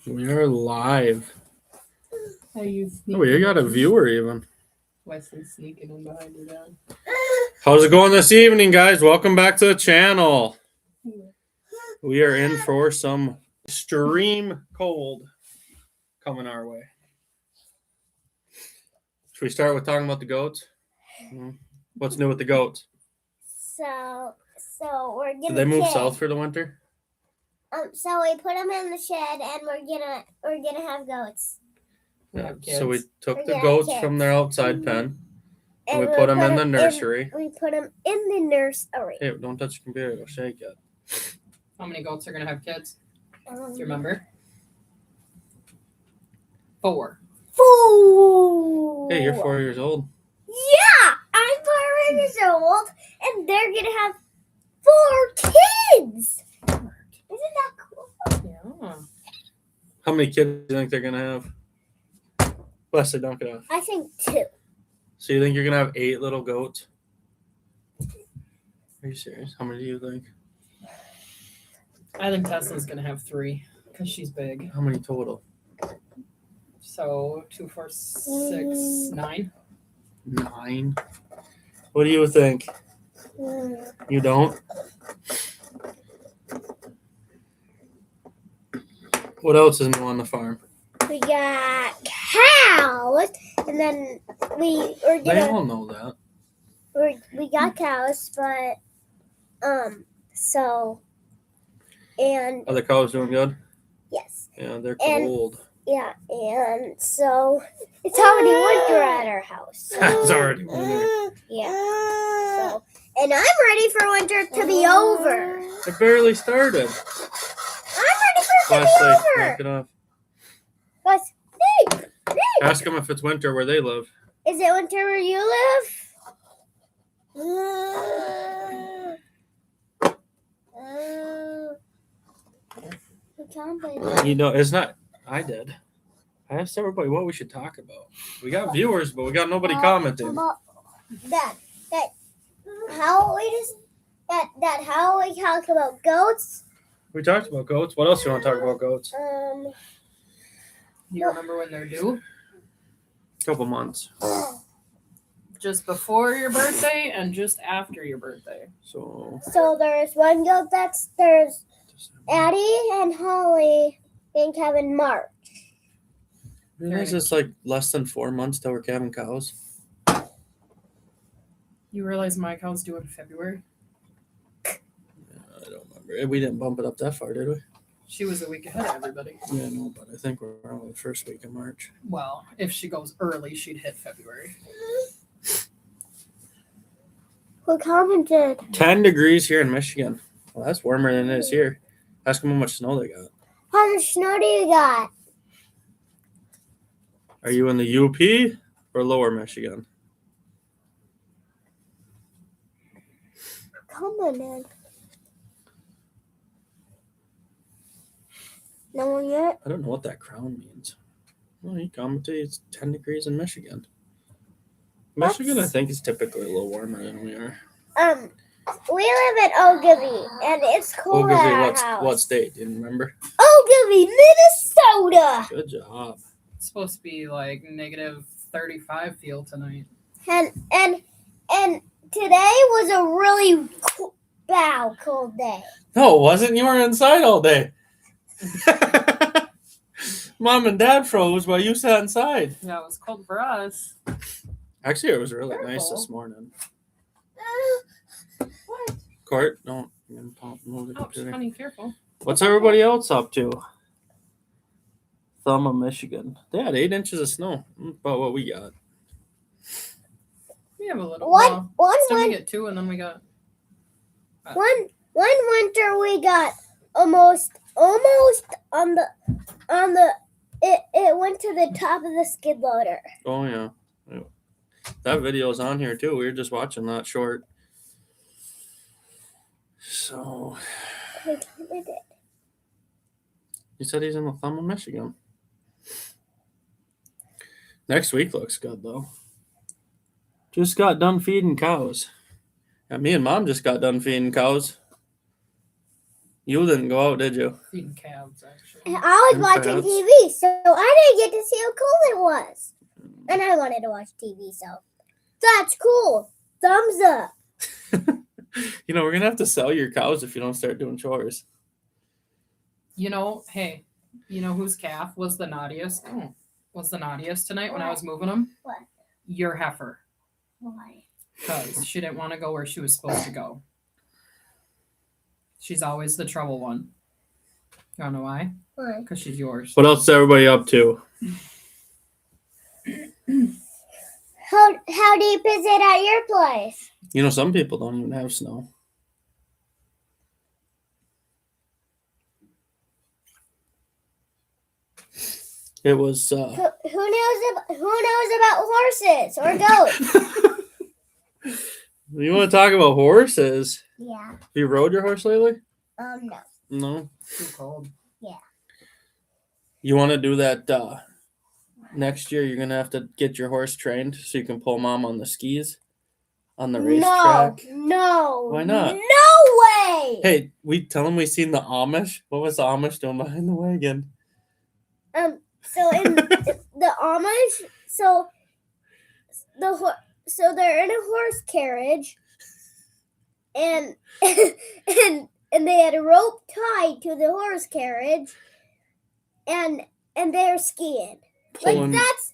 We are live. Are you Oh, you got a viewer even. Wesley sneaking in behind your dad. How's it going this evening, guys? Welcome back to the channel. We are in for some extreme cold coming our way. Should we start with talking about the goats? What's new with the goats? So we're gonna. Did they move kid. south for the winter? So we put them in the shed, and we're gonna have goats. Yeah. So we took the Yeah, goats kids. from their outside pen, and we we'll put them in the nursery. We put them in the nursery. Hey, don't touch the computer; it'll shake it. How many goats are gonna have kids? Do Um, you remember? 4. 4. Hey, you're 4 years old. Yeah, I'm 4 years old, and they're gonna have 4 kids. Isn't that cool? Yeah. How many kids do you think they're gonna have? Wesley, don't get off. I think 2. So you think you're gonna have 8 little goats? Are you serious? How many do you think? I think Tessa's gonna have 3 because she's big. How many total? So 2, 4, 6, 9. 9. What do you think? You don't? What else is new on the farm? We got cows, and then we're They gonna. all know that. We got cows, but so and Are the cows doing good? yes, Yeah, they're And- cold. yeah, and so it's already winter at our house. It's already winter. Yeah. So and I'm ready for winter to be over. It barely started. I'm ready for it to Wesley, be knock over. it off. What's Nick? Ask them if it's winter where they live. Is it winter where you live? You know, it's not. I did. I asked everybody what we should talk about. We got viewers, but we got nobody commenting. That how we talk about goats. We talked about goats. What else do you want to talk about goats? Do you remember when they're due? Couple months. Just before your birthday and just after your birthday. So there's one goat there's Addie and Holly and Kevin March. you realize it's like less than 4 months till we're calving cows. You realize my cow's due in February? I don't remember. We didn't bump it up that far, did we? She was a week ahead of everybody. Yeah, no, but I think we're on the first week of March. Well, if she goes early, she'd hit February. Who commented? 10 degrees here in Michigan. Well, that's warmer than it is here. Ask them how much snow they got. How much snow do you got? Are you in the UP or Lower Michigan? Commented. No one yet? I don't know what that crown means. Well, he commented it's 10 degrees in Michigan. Michigan, I think, is typically a little warmer than we are. We live in Ogilvy, and it's cold at our Ogilvy, house. what state? Do you remember? Ogilvy, Minnesota. Good job. It's supposed to be like negative 35 feel tonight. And today was a really cold day. No, it wasn't. You were inside all day. Mom and Dad froze while you sat inside. Yeah, it was cold for us. Actually, it was really nice Careful. this morning. What? Court, don't move the Ouch, computer. honey, careful. What's everybody else up to? Thumb of Michigan. They had 8 inches of snow. About what we got. We have a little. One Then we get 2, and then we got. One winter we got almost on the it went to the top of the skid loader. Oh, yeah. That video's on here, too. We were just watching that short. So, he said he's in the thumb of Michigan. Next week looks good, though. Just got done feeding cows. Yeah, me and Mom just got done feeding cows. You didn't go out, did you? Feeding calves, actually. I was And watching fats. TV, so I didn't get to see how cool it was. And I wanted to watch TV, so that's cool. Thumbs up. You know, we're gonna have to sell your cows if you don't start doing chores. You know, hey, you know whose calf was the naughtiest? Was the naughtiest tonight when I was moving them? What? Your heifer, Why? because she didn't want to go where she was supposed to go. She's always the trouble one. You wanna know why? Why? Because she's yours. What else is everybody up to? How deep is it at your place? You know, some people don't even have snow. It was. Who knows about horses or goats? You want to talk about horses? Yeah. Have you rode your horse lately? No. No. Too cold. You want to do that next year? You're gonna have to get your horse trained so you can pull mom on the skis on the racetrack. No. Why not? No way. Hey, we tell them we seen the Amish. What was the Amish doing behind the wagon? So in the Amish, so they're in a horse carriage, and and they had a rope tied to the horse carriage, and they're skiing. Pulling That's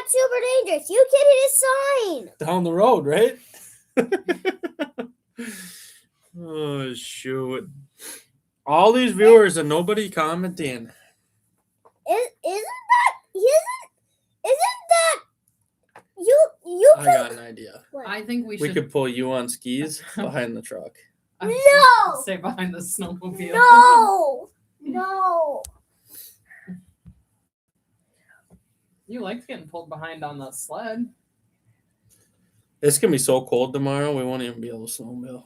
super dangerous. You can hit a sign. down the road, right? Oh shoot! All these viewers and nobody commenting. Isn't that you I could got an idea. I think we We should could pull you on skis behind the truck. I was No! gonna say behind the snowmobile. no. You liked getting pulled behind on the sled. It's gonna be so cold tomorrow. We won't even be able to snowmobile.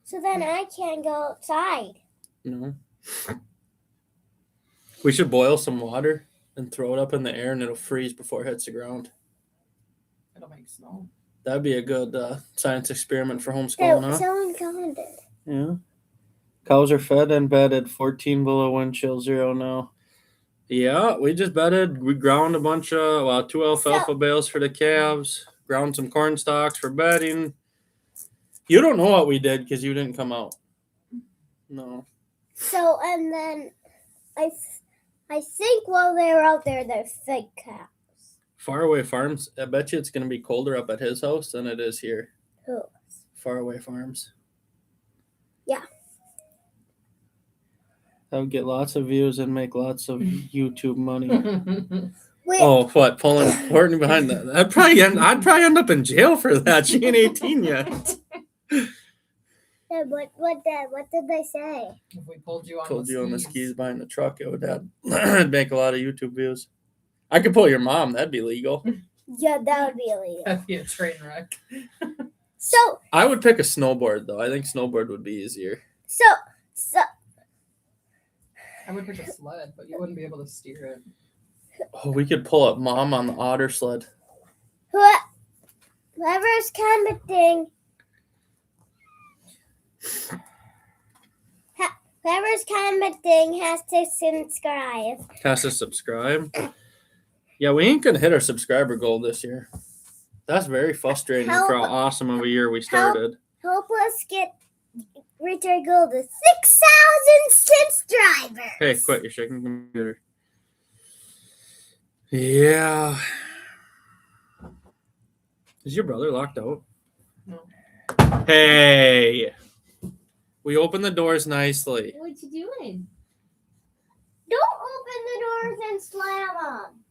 So then I can't go outside. No. We should boil some water and throw it up in the air, and it'll freeze before it hits the ground. It'll make snow. That'd be a good science experiment for homeschooling, huh? Someone commented. Yeah. Cows are fed and bedded. 14 below wind chill, 0 now. Yeah, we just bedded. We ground a bunch of, 2 alfalfa bales for the calves. Ground some corn stalks for bedding. You don't know what we did because you didn't come out. No. So and then I think while they were out there, they're fed cows. Faraway Farms. I bet you it's going to be colder up at his house than it is here. Who? Faraway Farms. Yeah. That would get lots of views and make lots of YouTube money. Wait, Oh, what? Pulling Courtney behind that? I'd probably end up in jail for that. She ain't 18 yet. what did they say? If we pulled you on Told the you on the skis. skis behind the truck, it would it'd make a lot of YouTube views. I could pull your mom. That'd be legal. Yeah, that would be illegal. That'd be a train wreck. So I would pick a snowboard though. I think snowboard would be easier. so I would pick a sled, but you wouldn't be able to steer it. Oh, we could pull up mom on the otter sled. whoever's commenting. Whoever's commenting has to subscribe. Has to subscribe. Yeah, we ain't gonna hit our subscriber goal this year. That's very frustrating for how awesome of a year we started. Help us reach our goal to 6,000 subscribers. Hey, quit! You're shaking the computer. Yeah. Is your brother locked out? No. Hey. We opened the doors nicely. What you doing? Don't open the doors and slam them.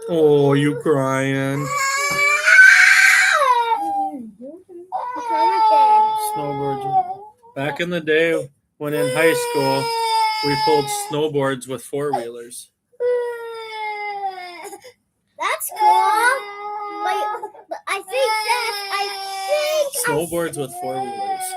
Oh, you crying? Snowboards. Back in the day when in high school, we pulled snowboards with four-wheelers. That's cool. But I think Snowboards with four-wheelers.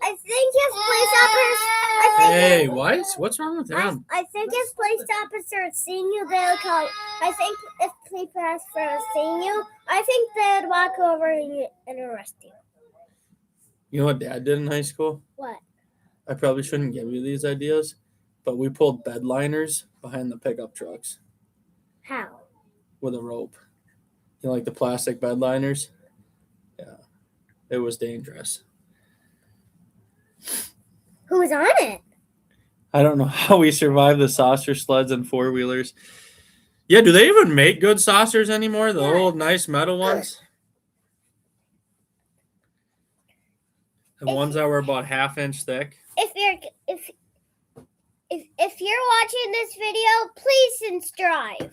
I think his place uppers. I Hey, what's wrong with him? I think if police officers seen you, they'll call. I think if police officers seen you, I think they'd walk over and arrest you. You know what Dad did in high school? What? I probably shouldn't give you these ideas, but we pulled bed liners behind the pickup trucks How? with a rope. You know, like the plastic bed liners? Yeah. It was dangerous. Who was on it? I don't know how we survived the saucer sleds and four-wheelers. Yeah, do they even make good saucers anymore? The old nice metal ones? The ones that were about half-inch thick? If you're watching this video, please subscribe.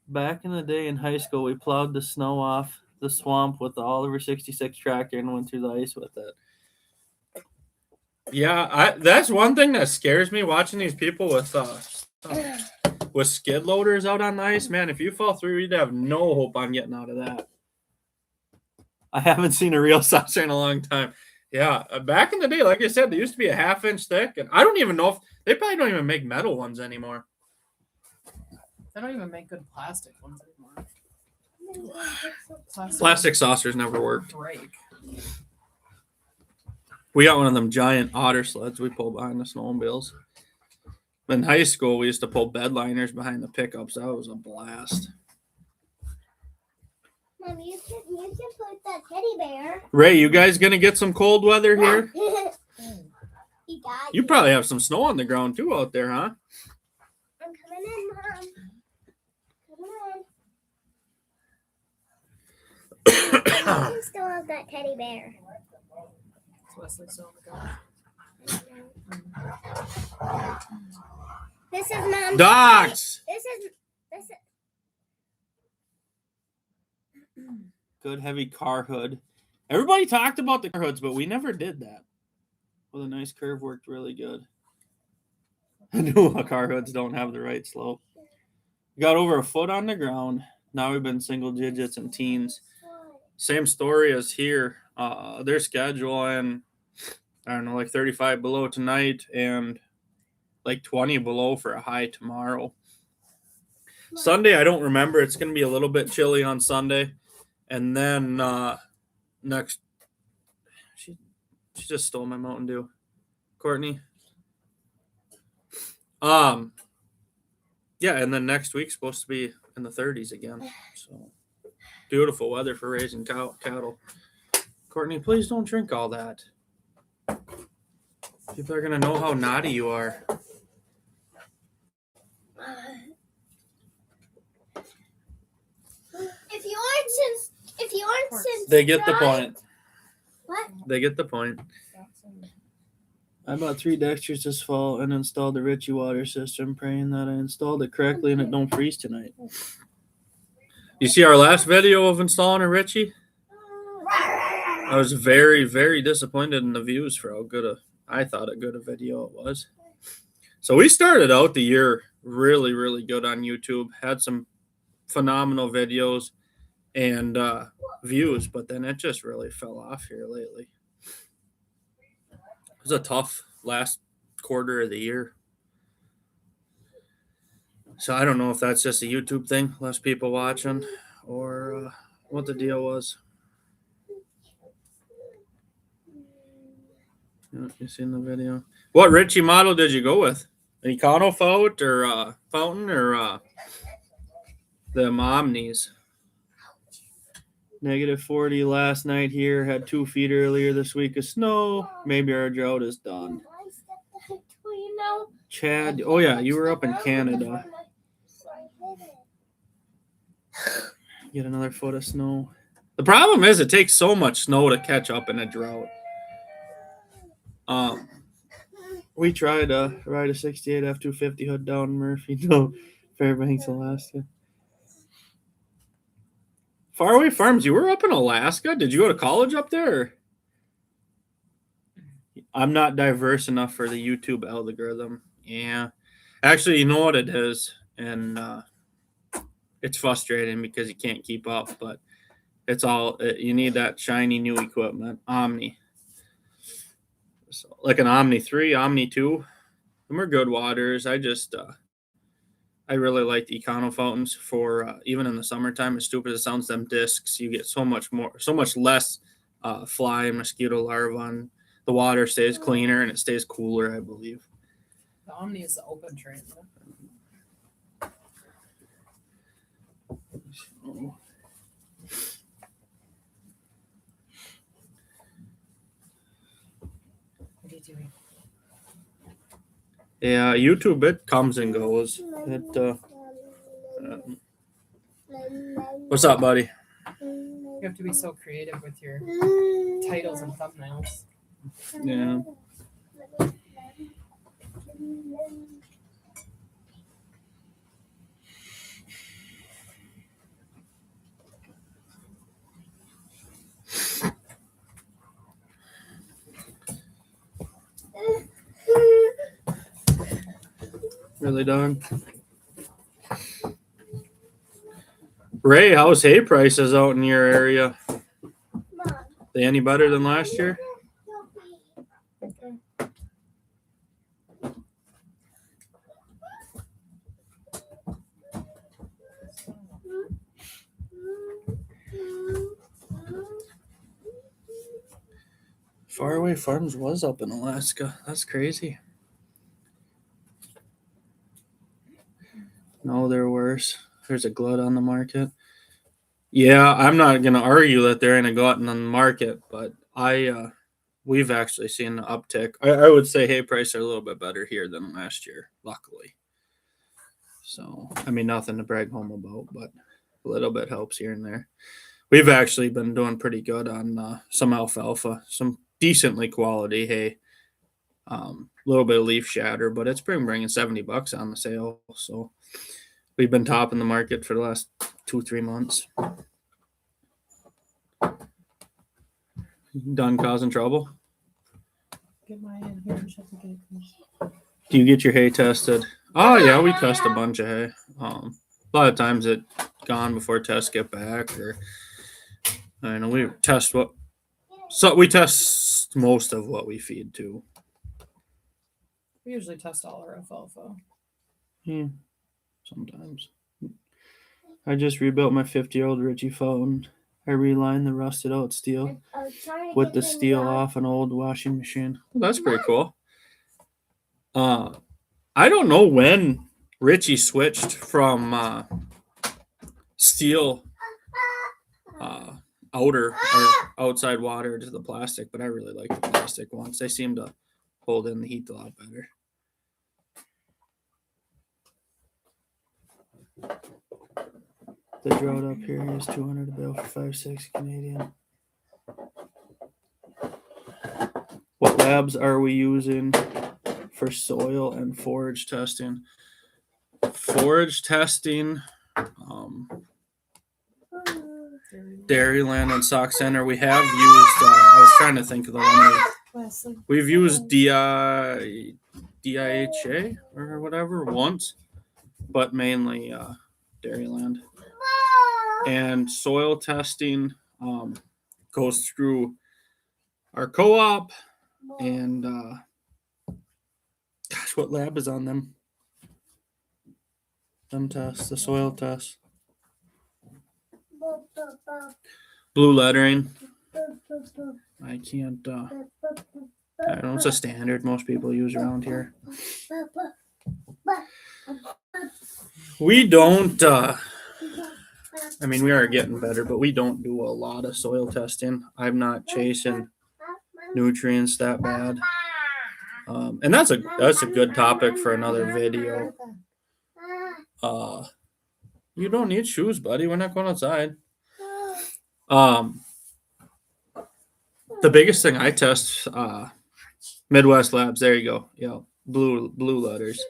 Back in the day in high school, we plowed the snow off the swamp with the Oliver 66 tractor and went through the ice with it. Yeah, that's one thing that scares me, watching these people with skid loaders out on the ice. Man, if you fall through, you'd have no hope on getting out of that. I haven't seen a real saucer in a long time. Yeah, back in the day, like I said, they used to be a half-inch thick, and I don't even know if they probably don't even make metal ones anymore. They don't even make good plastic ones anymore. Plastic saucers never worked. Break. We got one of them giant otter sleds we pull behind the snowmobiles. In high school, we used to pull bed liners behind the pickups. That was a blast. Mom, you can put that teddy bear. Ray, you guys gonna get some cold weather here? You probably have some snow on the ground too out there, huh? I'm coming in, Mom. Come on. You still have that teddy bear. This is Mom's. Dogs! This is. Good heavy car hood. Everybody talked about the car hoods, but we never did that. Well, the nice curve worked really good. I knew car hoods don't have the right slope. Got over a foot on the ground. Now we've been single digits and teens. Same story as here. Their schedule, and I don't know, like 35 below tonight and like 20 below for a high tomorrow. Sunday, I don't remember. It's going to be a little bit chilly on Sunday. And then next, she just stole my Mountain Dew. Courtney. Yeah, and then next week's supposed to be in the 30s again. So beautiful weather for raising cattle. Courtney, please don't drink all that. People are gonna know how naughty you are. If you aren't since They get the point. What? They get the point. I bought 3 Dexters this fall and installed the Ritchie water system, praying that I installed it correctly and it don't freeze tonight. You see our last video of installing a Ritchie? I was very, very disappointed in the views for how good I thought a good a video it was. So we started out the year really, really good on YouTube. Had some phenomenal videos and views, but then it just really fell off here lately. It was a tough last quarter of the year. So I don't know if that's just a YouTube thing, less people watching, or what the deal was. Yeah, you seen the video? What Ritchie model did you go with? The Econofout or Fountain or the Omnis? -40 last night here. Had 2 feet earlier this week of snow. Maybe our drought is done. Chad, oh yeah, you were up in Canada. Get another foot of snow. The problem is it takes so much snow to catch up in a drought. We tried to ride a 68 F250 hood down Murphy, Fairbanks, Alaska. Faraway Farms, you were up in Alaska? Did you go to college up there? Or? I'm not diverse enough for the YouTube algorithm. Yeah. Actually, you know what it is? And it's frustrating because you can't keep up, but you need that shiny new equipment. Omni. So like an Omni 3, Omni 2, them are good waters. I really like the Econo fountains for even in the summertime. As stupid as it sounds, them discs, you get so much less fly and mosquito larvae, and the water stays cleaner and it stays cooler, I believe. The Omni is the open train. So, What are you doing? yeah, YouTube, it comes and goes. What's up, buddy? You have to be so creative with your titles and thumbnails. Yeah. Really done. Ray, how's hay prices out in your area? They any better than last year? Faraway Farms was up in Alaska. That's crazy. No, they're worse. There's a glut on the market. Yeah, I'm not going to argue that there ain't a glut on the market, but we've actually seen an uptick. I would say hay prices are a little bit better here than last year, luckily. So, I mean, nothing to brag home about, but a little bit helps here and there. We've actually been doing pretty good on some alfalfa, some decently quality hay. A little bit of leaf shatter, but it's been bringing $70 on the sale. So we've been topping the market for the last 2-3 months. Done causing trouble? Get my in here and shut the gate. Do you get your hay tested? Oh yeah, we test a bunch of hay. A lot of times it gone before tests get back, or I know we test we test most of what we feed too. We usually test all our alfalfa. Yeah, sometimes. I just rebuilt my 50-year-old Ritchie fountain. I relined the rusted out steel with the steel off an old washing machine. Well, that's pretty cool. I don't know when Ritchie switched from steel outer or outside water to the plastic, but I really like the plastic ones. They seem to hold in the heat a lot better. The drought up here is 200 a bale for 5.6 Canadian. What labs are we using for soil and forage testing? Forage testing, Dairyland and Sock Center. We have used. I was trying to think of the one. We've used DIHA or whatever once, but mainly Dairyland. And soil testing goes through our co-op, and gosh, what lab is on them? Them tests, the soil tests. Blue lettering. I can't. I don't know. It's a standard most people use around here. We don't. I mean, we are getting better, but we don't do a lot of soil testing. I'm not chasing nutrients that bad. And that's a good topic for another video. You don't need shoes, buddy. We're not going outside. The biggest thing I test, Midwest Labs. There you go. Yeah, blue letters.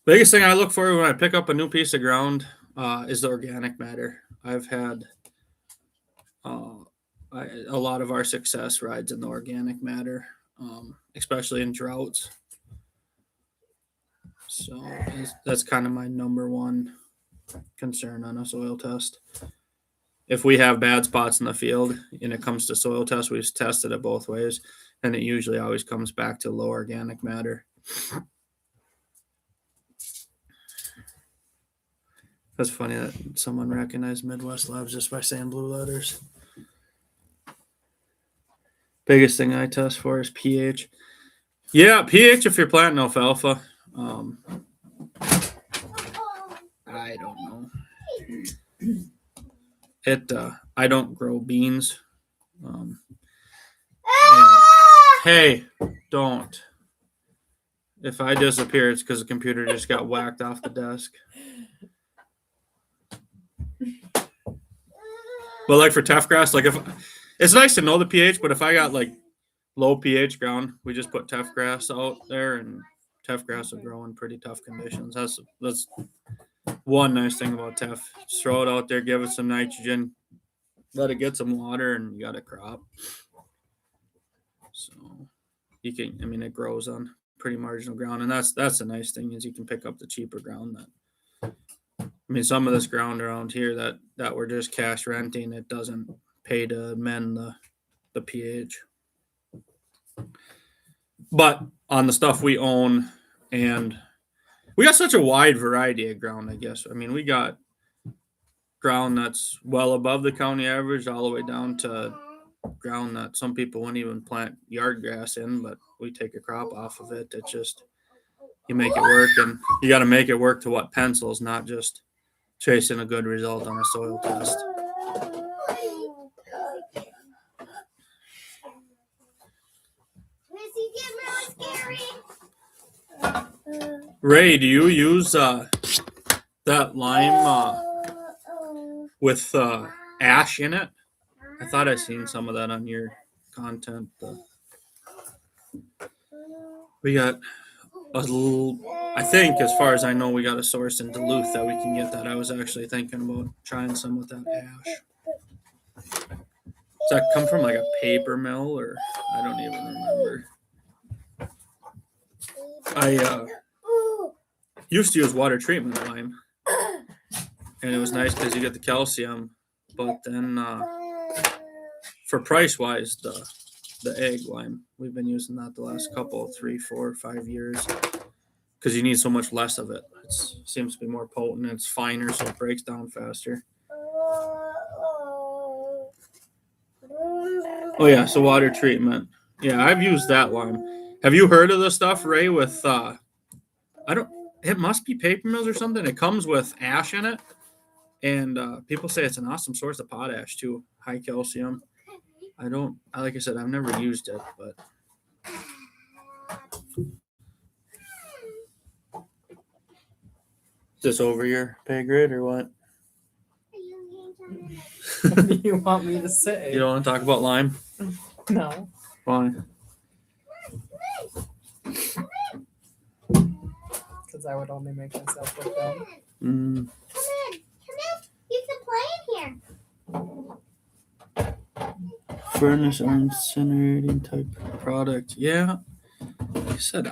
Biggest thing I look for when I pick up a new piece of ground is the organic matter. I've had a lot of our success rides in the organic matter, especially in droughts. So that's kind of my number one concern on a soil test. if we have bad spots in the field and it comes to soil tests, we've tested it both ways, and it usually always comes back to low organic matter. That's funny that someone recognized Midwest Labs just by saying blue letters. Biggest thing I test for is pH. Yeah, pH if you're planting alfalfa. I don't know. I don't grow beans. Hey, don't. If I disappear, it's because the computer just got whacked off the desk. But like for tough grass, like if it's nice to know the pH, but if I got like low pH ground, we just put tough grass out there, and tough grass will grow in pretty tough conditions. That's one nice thing about tough. Just throw it out there, give it some nitrogen, let it get some water, and you got a crop. So you can, I mean, it grows on pretty marginal ground, and that's the nice thing is you can pick up the cheaper ground. That, I mean, some of this ground around here that we're just cash renting, it doesn't pay to mend the pH. But on the stuff we own, and we got such a wide variety of ground, I guess. I mean, we got ground that's well above the county average all the way down to ground that some people wouldn't even plant yard grass in, but we take a crop off of it. It's just, you make it work, and you got to make it work to what pencils, not just chasing a good result on a soil test. Ray, do you use that lime with ash in it? I thought I seen some of that on your content. We got a little, I think, as far as I know, we got a source in Duluth that we can get that. I was actually thinking about trying some with that ash. Does that come from like a paper mill, or I don't even remember. I used to use water treatment lime, and it was nice because you get the calcium, but then for price wise, the egg lime, we've been using that the last couple, 3, 4, 5 years, because you need so much less of it. It seems to be more potent, it's finer, so it breaks down faster. Oh yeah, so water treatment. Yeah, I've used that lime. Have you heard of the stuff, Ray, with it must be paper mills or something. It comes with ash in it, and people say it's an awesome source of potash too, high calcium. Like I said, I've never used it, but is this over your pay grade or what? What do you want me to say? You don't want to talk about lime? No. Why? Because I would only make myself look dumb. Come in. You can play in here. Furnace or incinerating type product. Yeah. Like I said,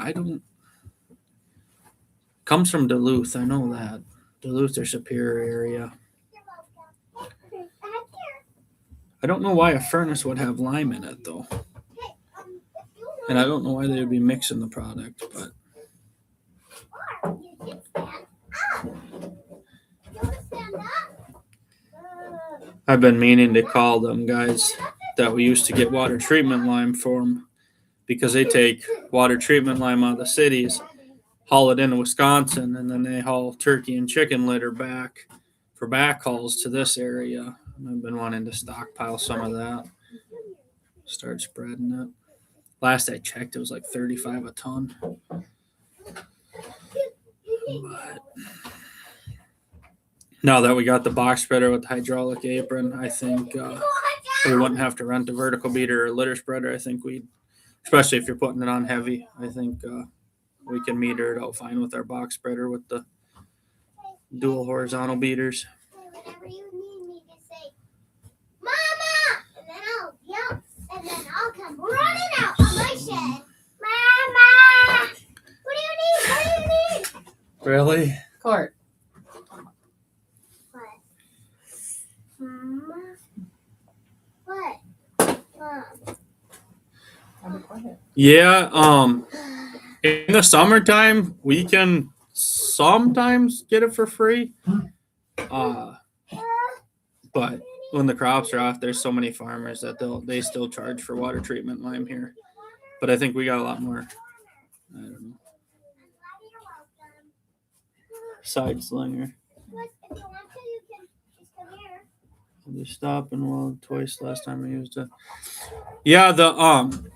comes from Duluth. I know that. Duluth or Superior area. I don't know why a furnace would have lime in it, though. And I don't know why they would be mixing the product, but. I've been meaning to call them guys that we used to get water treatment lime from, because they take water treatment lime out of the cities, haul it into Wisconsin, and then they haul turkey and chicken litter back for backhauls to this area. And I've been wanting to stockpile some of that. Start spreading it. Last I checked, it was like $35 a ton. But now that we got the box spreader with the hydraulic apron, I think we wouldn't have to rent a vertical beater or litter spreader. I think especially if you're putting it on heavy, I think we can meter it out fine with our box spreader with the dual horizontal beaters. Whenever you need me to say, Mama! And then I'll yell, and then I'll come running out of my shed. Mama! What do you need? What do you need? Really? Court. What? Mama? Kind of quiet. Yeah. In the summertime, we can sometimes get it for free. But when the crops are off, there's so many farmers that they still charge for water treatment lime here. But I think we got a lot more. I don't know. Side slinger. If you want to, you can just come here. They stop and well twice last time I used it. Yeah,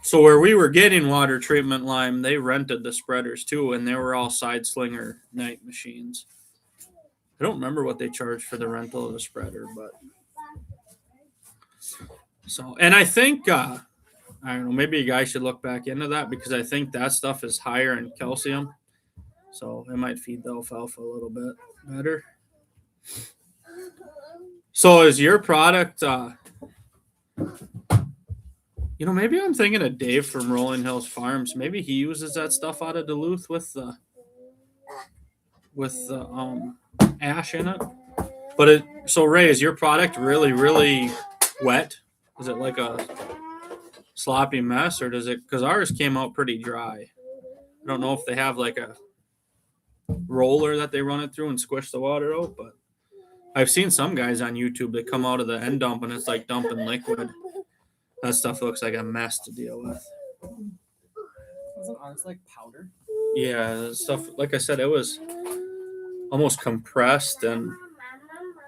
so where we were getting water treatment lime, they rented the spreaders too, and they were all side slinger night machines. I don't remember what they charged for the rental of the spreader, but so and I think I don't know, maybe a guy should look back into that because I think that stuff is higher in calcium. So it might feed the alfalfa a little bit better. So is your product maybe I'm thinking of Dave from Rolling Hills Farms. Maybe he uses that stuff out of Duluth with the ash in it. But so Ray, is your product really, really wet? Is it like a sloppy mess or does it, because ours came out pretty dry. I don't know if they have like a roller that they run it through and squish the water out, but I've seen some guys on YouTube that come out of the end dump and it's like dumping liquid. That stuff looks like a mess to deal with. Wasn't ours like powder? Yeah, the stuff, like I said, it was almost compressed, and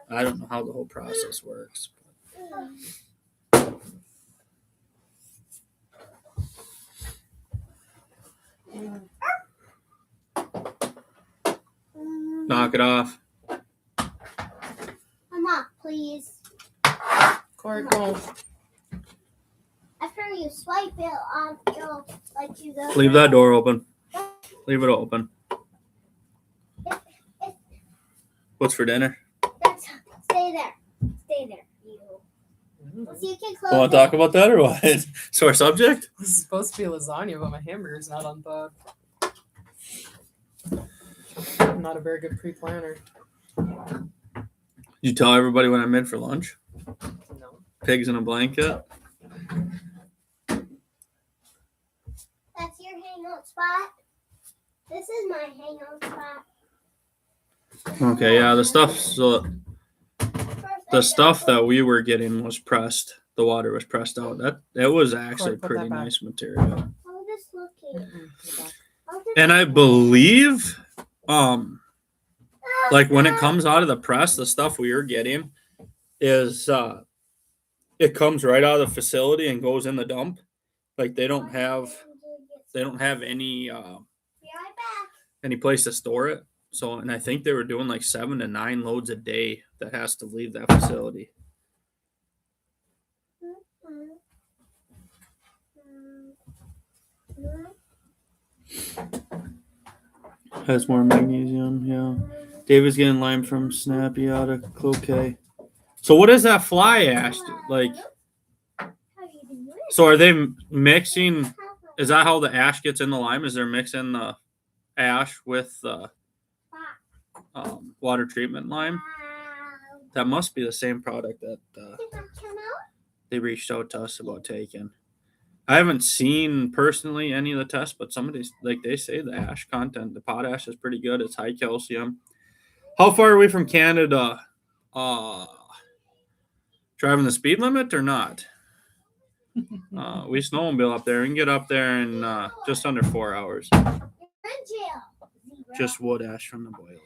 I don't know how the whole process works. Knock it off. Come on, please. Corey, go. After you swipe it off, you'll you go. Leave that door open. Leave it open. What's for dinner? Stay there. Stay there. So you can close Want to talk about that or what? Sore subject? This is supposed to be lasagna, but my hamburger's not unthawed. I'm not a very good pre-planner. You tell everybody what I made for lunch? No. Pigs in a blanket. That's your hangout spot. This is my hangout spot. Okay, yeah, the stuff that we were getting was pressed. The water was pressed out. That was actually Put pretty that back. nice material. How this looking? And I believe, like when it comes out of the press, the stuff we were getting is it comes right out of the facility and goes in the dump. Like they don't have any Be right back. any place to store it. So, and I think they were doing like 7 to 9 loads a day that has to leave that facility. Has more magnesium, yeah. David's getting lime from Snappy out of Cloquet. So what is that fly ash? Like, How you doing? so are they mixing? Is that how the ash gets in the lime? Is they're mixing the ash with the water treatment lime? That must be the same product that they reached out to us about taking. I haven't seen personally any of the tests, but somebody's like they say the ash content, the potash is pretty good. It's high calcium. How far are we from Canada? Driving the speed limit or not? We snowmobile up there. We can get up there in just under 4 hours. You're in jail, zebra. Just wood ash from the boiler.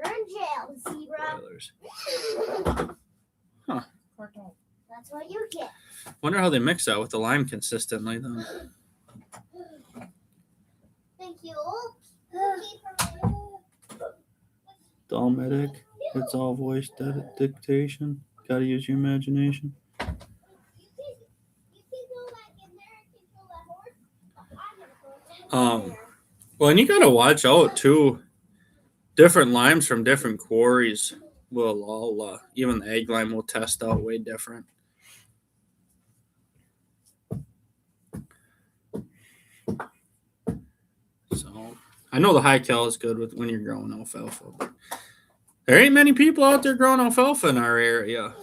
You're in jail, zebra. Boilers. That's what you get. Wonder how they mix that with the lime consistently though. Thank you. Dalmatic. It's all voice dictation. Gotta use your imagination. Well, and you gotta watch out too. Different limes from different quarries will all, even the egg lime will test out way different. So I know the high cal is good with when you're growing alfalfa, but there ain't many people out there growing alfalfa in our area.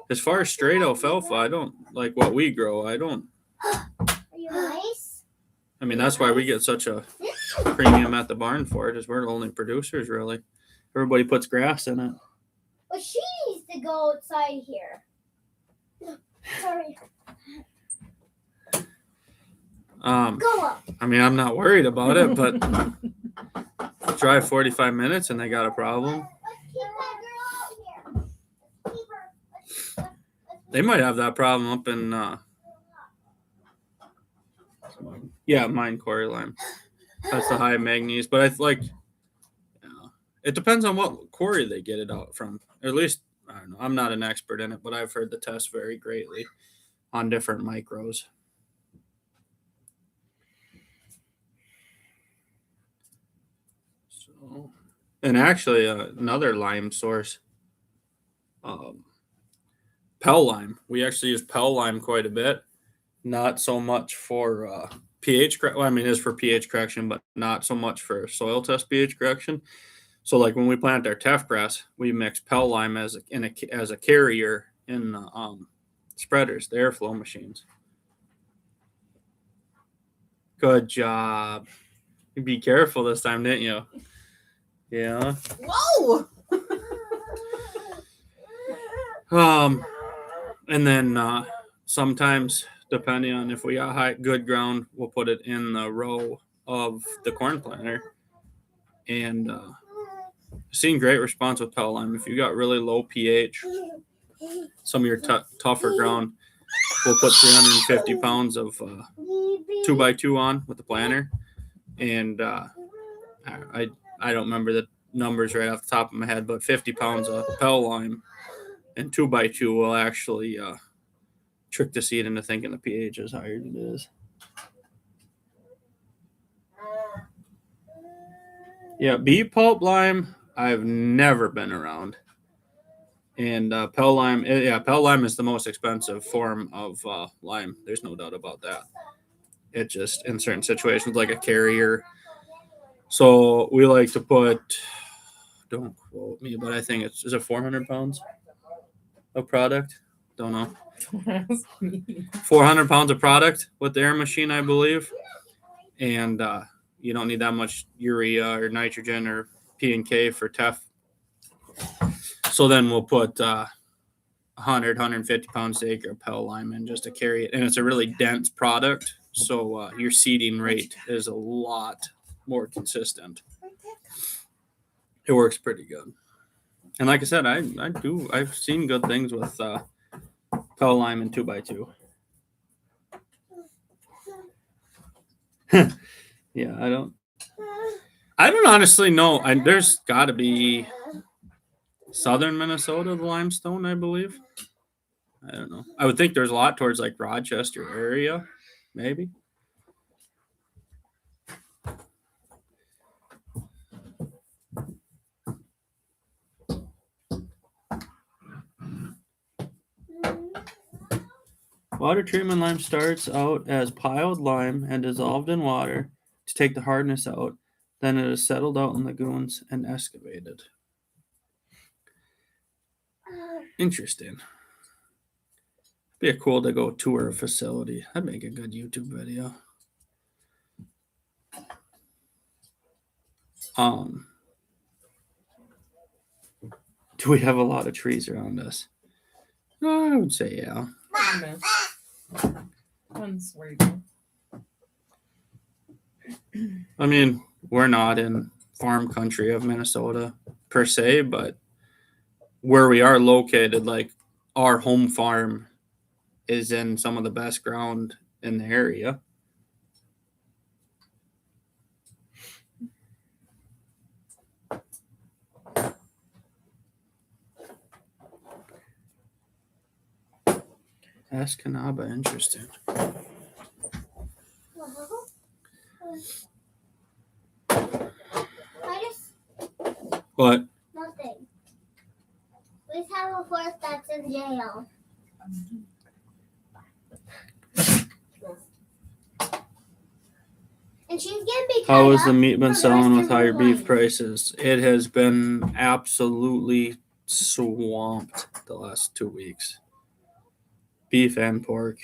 As far as straight alfalfa, I don't like what we grow. I don't. Are you You nice? I mean, that's why we get such a premium at the barn for it, is we're the only producers, really. Everybody puts grass in it. But she needs to go outside here. Sorry. Go up. I mean, I'm not worried about it, but drive 45 minutes and they got a problem. Let's keep that girl out here. Let's keep her. They might have that problem up in, mine quarry lime. That's the high manganese, but I like, it depends on what quarry they get it out from. Or at least, I don't know. I'm not an expert in it, but I've heard the test vary greatly on different micros. So, and actually, another lime source, Pell lime. We actually use Pell lime quite a bit. Not so much for pH. Well, I mean, it is for pH correction, but not so much for soil test pH correction. So, like when we plant our teff grass, we mix Pell lime as a carrier in spreaders, the airflow machines. Good job. You be careful this time, didn't you? Yeah. Whoa! And then sometimes, depending on if we got good ground, we'll put it in the row of the corn planter. And seen great response with Pell lime. If you got really low pH, some of your tougher ground, we'll put 350 pounds of 2x2 on with the planter. And I don't remember the numbers right off the top of my head, but 50 pounds of Pell lime and 2x2 will actually trick the seed into thinking the pH is higher than it is. Yeah, beet pulp lime, I've never been around. And Pell lime, Pell lime is the most expensive form of lime. There's no doubt about that. It just, in certain situations, like a carrier. So we like to put, don't quote me, but I think is it 400 pounds of product? Don't know. 400 pounds of product with the air machine, I believe. And you don't need that much urea or nitrogen or P and K for teff. So then we'll put 100, 150 pounds to acre of Pell lime in just to carry it. And it's a really dense product. So your seeding rate is a lot more consistent. It works pretty good. And like I said, I've seen good things with Pell lime and 2x2. Yeah, I don't honestly know. There's got to be southern Minnesota, the limestone, I believe. I don't know. I would think there's a lot towards like Rochester area, maybe. Water treatment lime starts out as piled lime and dissolved in water to take the hardness out. Then it is settled out in lagoons and excavated. Interesting. Be cool to go tour a facility. That'd make a good YouTube video. Do we have a lot of trees around us? I would say yeah. Depends where you go. I mean, we're not in farm country of Minnesota per se, but where we are located, like our home farm is in some of the best ground in the area. Escanaba, interesting. What? Nothing. We have a horse that's in jail. And she's gonna be. How has the meat been selling with higher beef life. prices? It has been absolutely swamped the last 2 weeks. Beef and pork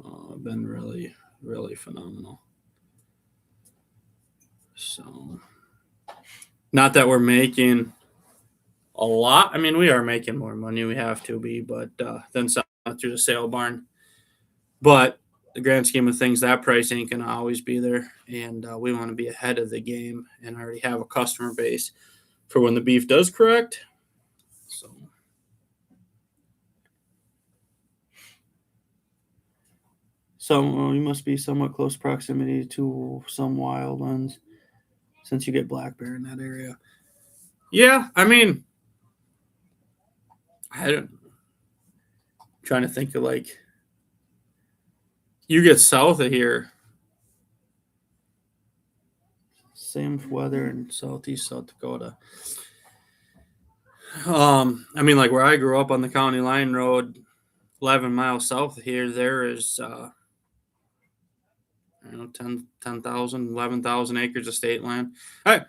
have been really really phenomenal. So, not that we're making a lot. I mean, we are making more money. We have to be, but than selling through the sale barn. But the grand scheme of things, that price ain't gonna always be there, and we want to be ahead of the game and already have a customer base for when the beef does correct. So. You must be somewhat close proximity to some wild ones, since you get black bear in that area. Yeah, I mean, I'm trying to think of like, you get south of here, same weather in southeast South Dakota. I mean, like where I grew up on the county line road, 11 miles south of here, there is, 10,000, 11,000 acres of state land. Are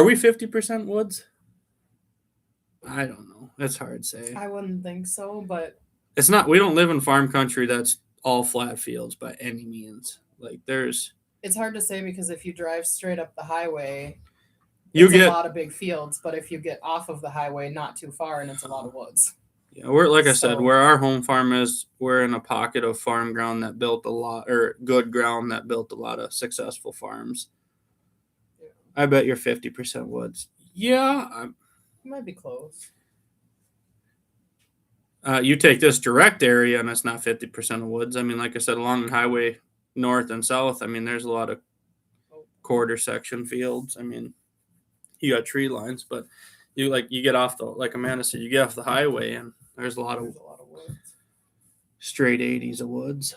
we 50% woods? I don't know. That's hard to say. I wouldn't think so, but It's not. We don't live in farm country that's all flat fields by any means. Like it's hard to say because if you drive straight up the highway, you it's get a lot of big fields. But if you get off of the highway, not too far, and it's a lot of woods. Yeah, we're like I said, So- where our home farm is, we're in a pocket of farm ground that built a lot, or good ground that built a lot of successful farms. Yeah. I bet you're 50% woods. Yeah, You might be close. you take this direct area and it's not 50% of woods. I mean, like I said, along the highway north and south, I mean, there's a lot of quarter section fields. I mean, you got tree lines, but you get off the, like Amanda said, you get off the highway and there's a lot of woods. straight 80s of woods.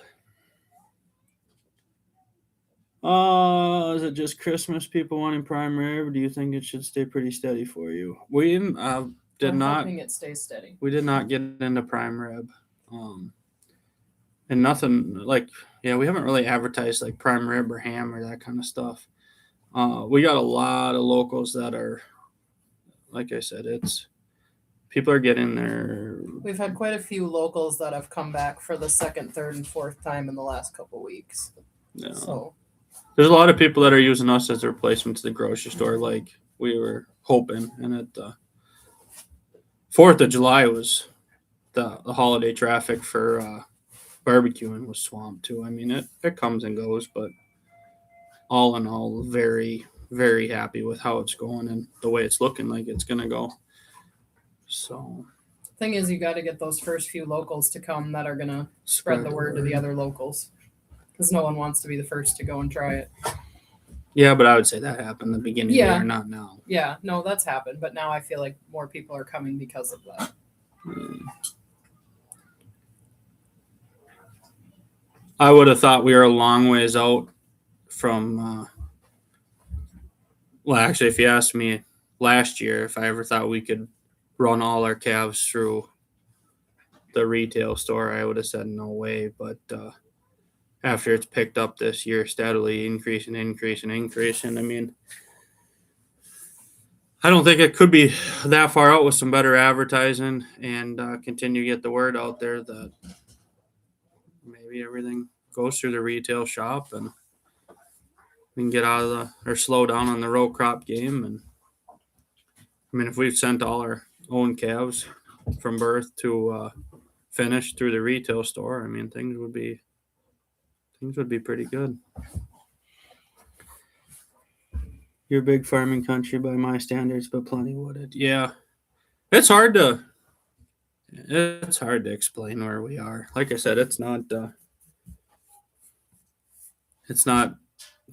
Is it just Christmas people wanting prime rib, or do you think it should stay pretty steady for you? We did I'm not. hoping it stays steady. We did not get into prime rib, and nothing like, yeah, we haven't really advertised like prime rib or ham or that kind of stuff. We got a lot of locals that are, like I said, people are getting there. We've had quite a few locals that have come back for the second, third, and fourth time in the last couple weeks. Yeah. So There's a lot of people that are using us as a replacement to the grocery store, like we were hoping. And at the 4th of July was the holiday traffic for barbecuing was swamped too. I mean, it comes and goes, but all in all, very, very happy with how it's going and the way it's looking like it's going to go. So, thing is, you got to get those first few locals to come that are gonna spread the word to the other locals, because no one wants to be the first to go and try it. Yeah, but I would say that happened the beginning Yeah. of the year, not now. Yeah, no, that's happened, but now I feel like more people are coming because of that. I would have thought we were a long ways out from. Well, actually, if you asked me last year if I ever thought we could run all our calves through the retail store, I would have said no way. But after it's picked up this year, steadily increasing. I mean, I don't think it could be that far out with some better advertising and continue to get the word out there that maybe everything goes through the retail shop and we can get out of or slow down on the row crop game. And I mean, if we've sent all our own calves from birth to finish through the retail store, I mean, things would be pretty good. You're big farming country by my standards, but plenty wooded. Yeah, it's hard to explain where we are. Like I said, it's not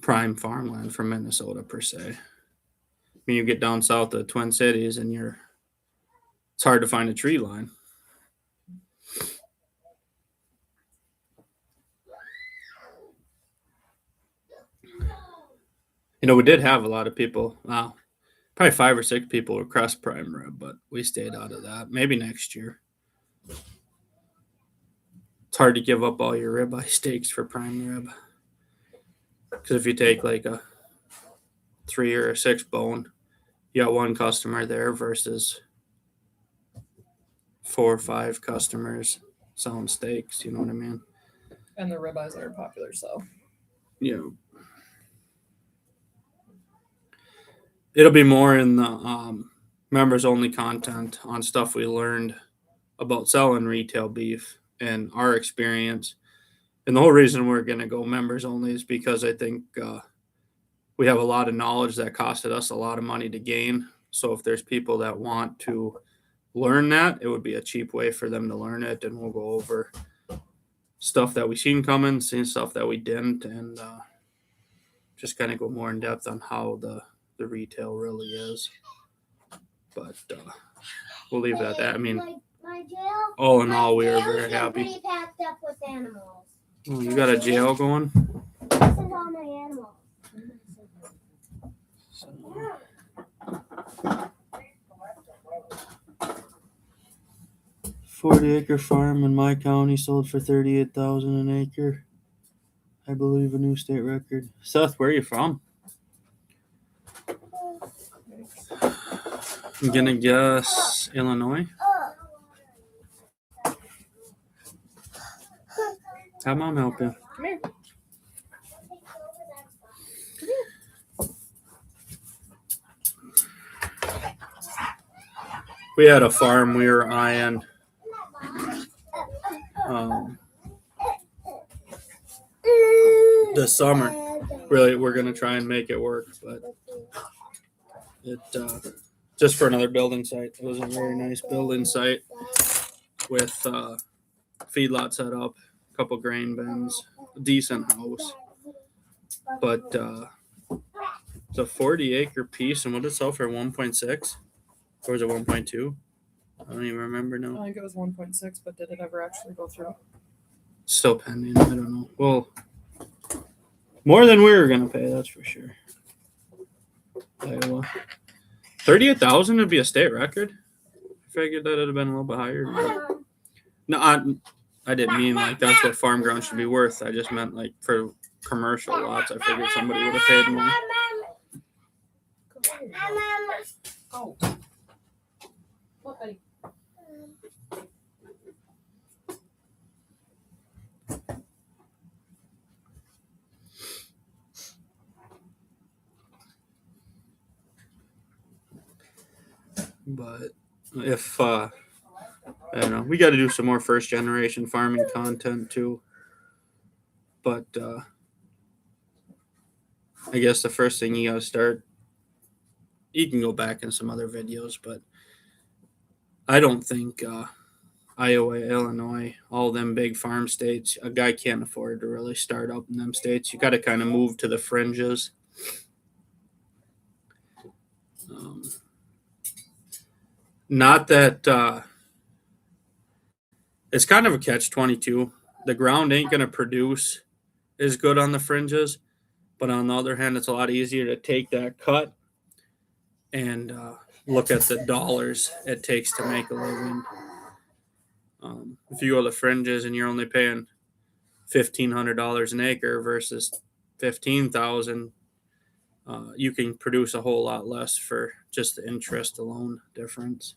prime farmland for Minnesota per se. I mean, you get down south of Twin Cities and it's hard to find a tree line. You know, we did have a lot of people. Wow, probably 5 or 6 people request prime rib, but we stayed out of that. Maybe next year. It's hard to give up all your ribeye steaks for prime rib. Because if you take like a 3 or a 6 bone, you got one customer there versus 4 or 5 customers selling steaks. You know what I mean? And the ribeyes that are popular, so. Yeah. It'll be more in the members only content on stuff we learned about selling retail beef and our experience. And the whole reason we're going to go members only is because I think we have a lot of knowledge that costed us a lot of money to gain. So if there's people that want to learn that, it would be a cheap way for them to learn it. And we'll go over stuff that we seen coming, seen stuff that we didn't, and just kind of go more in depth on how the retail really is. But we'll leave it at that. I mean, my jail. all in all, we are jail's very been happy. Pretty packed up with animals. Oh, you got a jail going? This is all my animals. 40-acre farm in my county sold for $38,000 an acre. I believe a new state record. Seth, where are you from? I'm gonna guess Illinois. Have mom help you. Come here. We had a farm we were eyeing. This summer, really, we're gonna try and make it work, but it just for another building site. It was a very nice building site with feedlot set up, a couple grain bins, a decent house, but it's a 40-acre piece, and what did it sell for? 1.6, or was it 1.2? I don't even remember now. I think it was 1.6, but did it ever actually go through? Still pending. I don't know. Well, more than we were gonna pay, that's for sure. Iowa. 38,000 would be a state record. I figured that would have been a little bit higher. But no, I didn't mean like that's what farm ground should be worth. I just meant like for commercial lots. I figured somebody would have paid more. Oh. What, buddy? But if I don't know, we got to do some more first generation farming content too. But I guess the first thing you got to start, you can go back in some other videos, but I don't think Iowa, Illinois, all them big farm states, a guy can't afford to really start up in them states. You got to kind of move to the fringes. Not that it's kind of a catch-22. The ground ain't going to produce as good on the fringes, but on the other hand, it's a lot easier to take that cut and look at the dollars it takes to make a living. If you go to the fringes and you're only paying $1,500 an acre versus $15,000, you can produce a whole lot less for just the interest alone difference.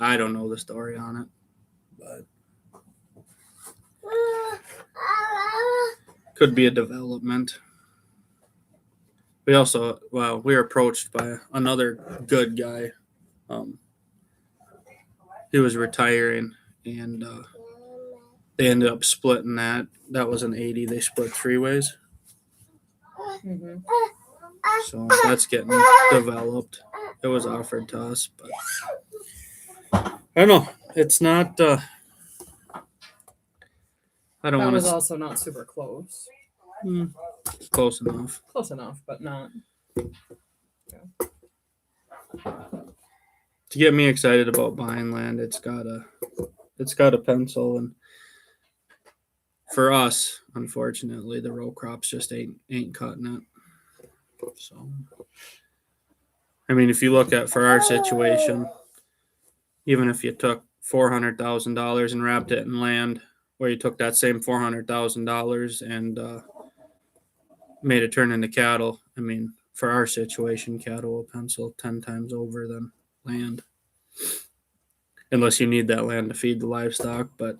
I don't know the story on it, but could be a development. We were approached by another good guy. He was retiring, and they ended up splitting that. That was an 80. They split 3 ways. Mm-hmm. So that's getting developed. It was offered to us, but I don't know. It's not. I don't That want was to. also not super close. Close enough. Close enough, but not. To get me excited about buying land, it's got a pencil, and for us, unfortunately, the row crops just ain't cutting it. So, I mean, if you look at for our situation, even if you took $400,000 and wrapped it in land, or you took that same $400,000 and made it turn into cattle. I mean, for our situation, cattle will pencil 10 times over than land. Unless you need that land to feed the livestock, but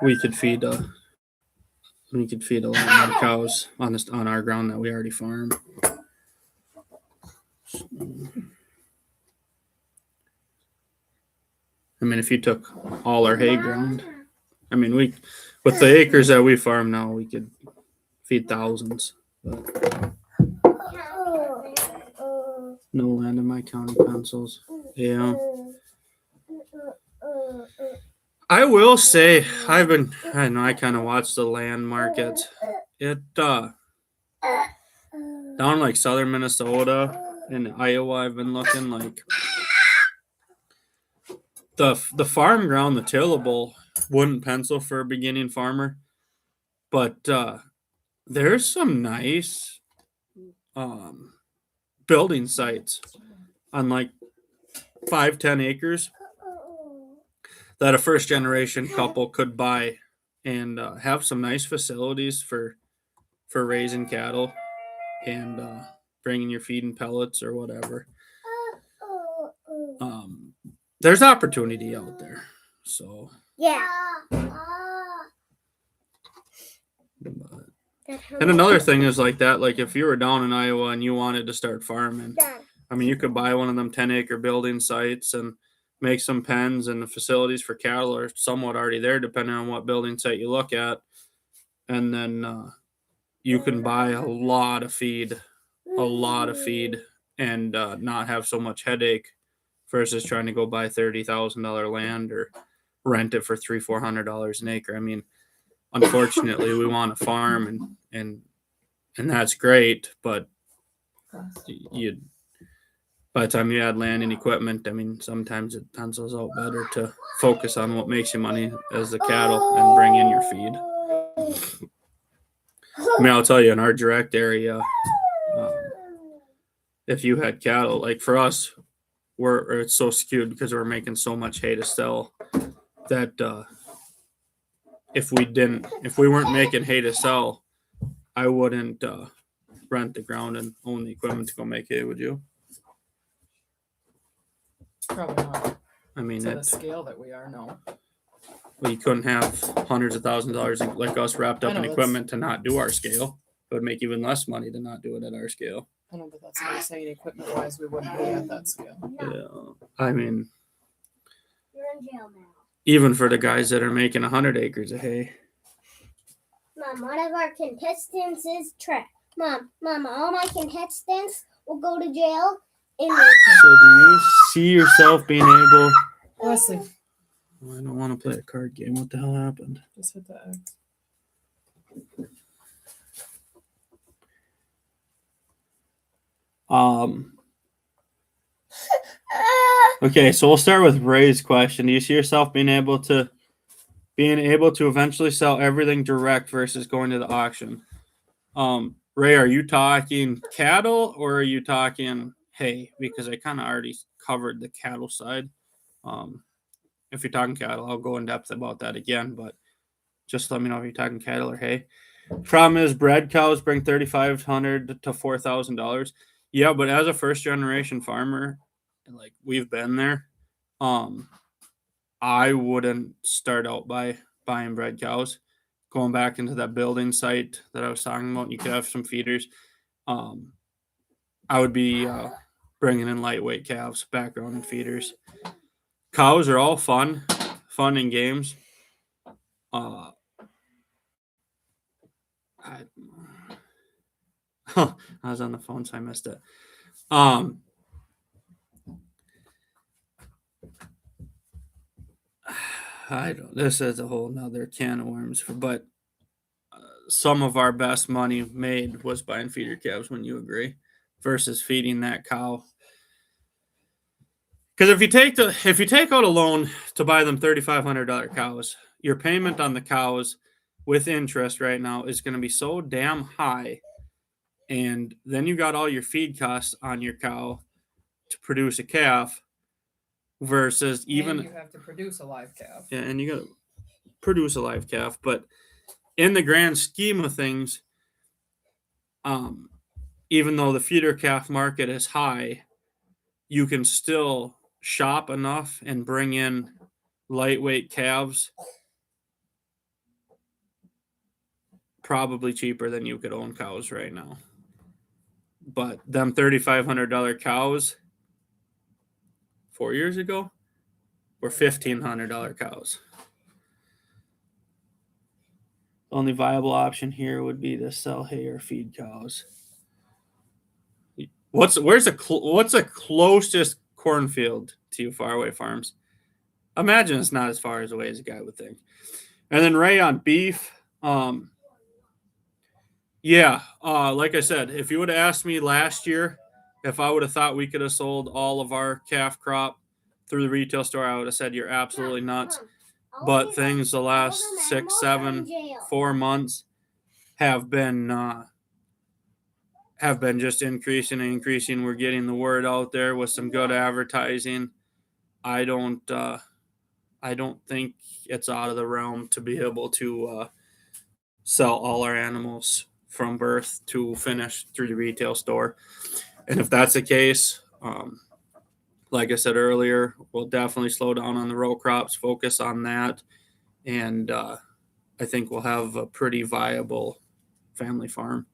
we could feed a lot more cows on our ground that we already farm. I mean, if you took all our hay ground, I mean, with the acres that we farm now, we could feed thousands. But no land in my county pencils. Yeah. I will say I know I kind of watch the land market. It down like southern Minnesota and Iowa, I've been looking like the farm ground, the tillable wouldn't pencil for a beginning farmer, but there's some nice building sites on like 5-10 acres that a first generation couple could buy and have some nice facilities for raising cattle and bringing your feed and pellets or whatever. There's opportunity out there. So Yeah. And another thing is like that, like if you were down in Iowa and you wanted to start farming, I mean, you could buy one of them 10-acre building sites and make some pens, and the facilities for cattle are somewhat already there, depending on what building site you look at. And then you can buy a lot of feed, and not have so much headache versus trying to go buy $30,000 land or rent it for $300-400 an acre. I mean, unfortunately, we want to farm, and that's great, but by the time you add land and equipment, I mean, sometimes it pencils out better to focus on what makes you money as the cattle and bring in your feed. I mean, I'll tell you, in our direct area, if you had cattle, like for us, it's so skewed because we're making so much hay to sell that if we weren't making hay to sell, I wouldn't rent the ground and own the equipment to go make hay. Would you? Probably not I mean, to the scale that we are now. well, you couldn't have hundreds of thousands of dollars like us wrapped up in equipment to not do our scale. It would make even less money to not do it at our scale. I know, but that's what I'm saying. Equipment wise, we wouldn't be at that scale. Yeah, I mean, You're in jail now. even for the guys that are making 100 acres of hay. Mom, one of our contestants is trapped. Mom, all my contestants will go to jail. So do you see yourself being able... Leslie. I don't want to play a card game. What the hell happened? Just hit the X. Okay, so we'll start with Ray's question. Do you see yourself being able to eventually sell everything direct versus going to the auction? Ray, are you talking cattle or are you talking hay? Because I kind of already covered the cattle side. If you're talking cattle, I'll go in depth about that again, but just let me know if you're talking cattle or hay. Problem is, bred cows bring $3,500 to $4,000. Yeah, but as a first generation farmer, like we've been there, I wouldn't start out by buying bred cows. Going back into that building site that I was talking about, you could have some feeders. I would be bringing in lightweight calves, background and feeders. Cows are all fun in games. I was on the phone, so I missed it. I don't. This is a whole nother can of worms. But some of our best money made was buying feeder calves. When you agree, versus feeding that cow. Because if you take out a loan to buy them $3,500 cows, your payment on the cows with interest right now is going to be so damn high, and then you got all your feed costs on your cow to produce a calf. Versus even and you have to produce a live calf. Yeah, and you got to produce a live calf, but in the grand scheme of things, even though the feeder calf market is high, you can still shop enough and bring in lightweight calves probably cheaper than you could own cows right now. But them $3,500 cows 4 years ago were $1,500 cows. Only viable option here would be to sell hay or feed cows. What's the closest cornfield to you, faraway farms? Imagine it's not as far away as a guy would think. And then Ray on beef, yeah, like I said, if you would have asked me last year if I would have thought we could have sold all of our calf crop through the retail store, I would have said you're absolutely nuts. But things the last 6, 7, 4 months have been just increasing and increasing. We're getting the word out there with some good advertising. I don't think it's out of the realm to be able to sell all our animals from birth to finish through the retail store. And if that's the case, like I said earlier, we'll definitely slow down on the row crops, focus on that, and I think we'll have a pretty viable family farm.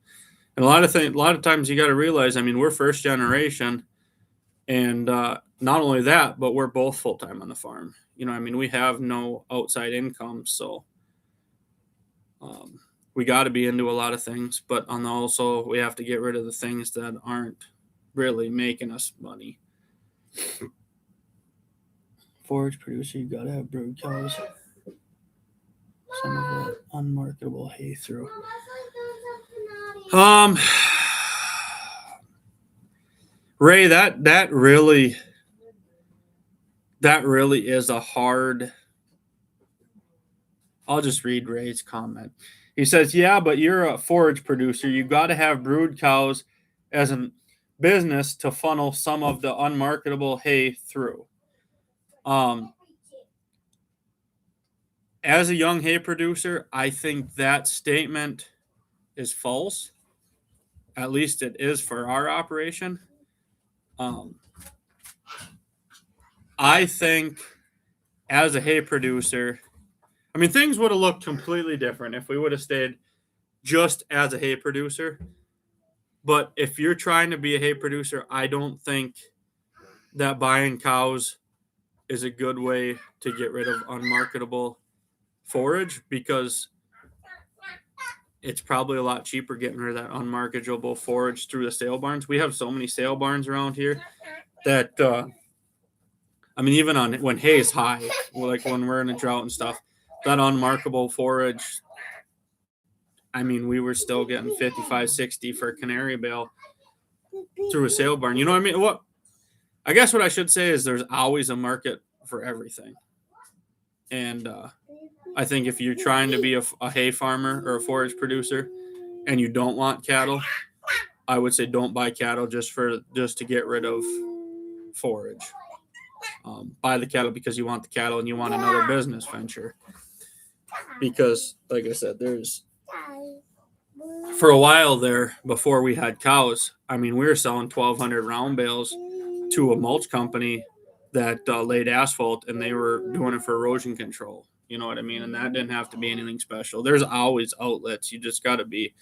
And a lot of times you got to realize, I mean, we're first generation, and not only that, but we're both full time on the farm. You know, I mean, we have no outside income, so we got to be into a lot of things. But also, we have to get rid of the things that aren't really making us money. Forage producer, you got to have brood cows. Some of the unmarketable hay through. Ray, that really is a hard. I'll just read Ray's comment. He says, "Yeah, but you're a forage producer. You got to have brood cows as a business to funnel some of the unmarketable hay through." As a young hay producer, I think that statement is false. At least it is for our operation. I think as a hay producer, I mean, things would have looked completely different if we would have stayed just as a hay producer. But if you're trying to be a hay producer, I don't think that buying cows is a good way to get rid of unmarketable forage, because it's probably a lot cheaper getting rid of that unmarketable forage through the sale barns. We have so many sale barns around here that, I mean, even on when hay is high, like when we're in a drought and stuff, that unmarketable forage, I mean, we were still getting 55, 60 for a canary bale through a sale barn. You know what I mean? I guess what I should say is there's always a market for everything. And I think if you're trying to be a hay farmer or a forage producer and you don't want cattle, I would say don't buy cattle just to get rid of forage. Buy the cattle because you want the cattle and you want another business venture. Because, like I said, for a while there, before we had cows, I mean, we were selling 1,200 round bales to a mulch company that laid asphalt, and they were doing it for erosion control. You know what I mean? And that didn't have to be anything special. There's always outlets. You just got to be.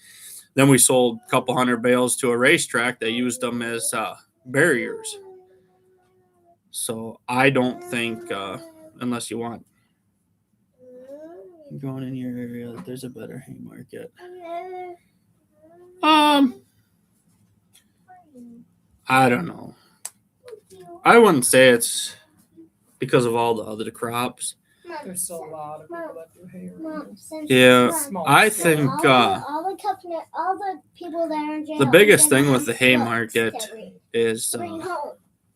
Then we sold a couple hundred bales to a racetrack that used them as barriers. So I don't think, unless you want going in your area, there's a better hay market. I don't know. I wouldn't say it's because of all the other crops. There's still a lot of people that do hay. Yeah, Small I scale. think all the people that are in jail. the biggest thing with the hay market is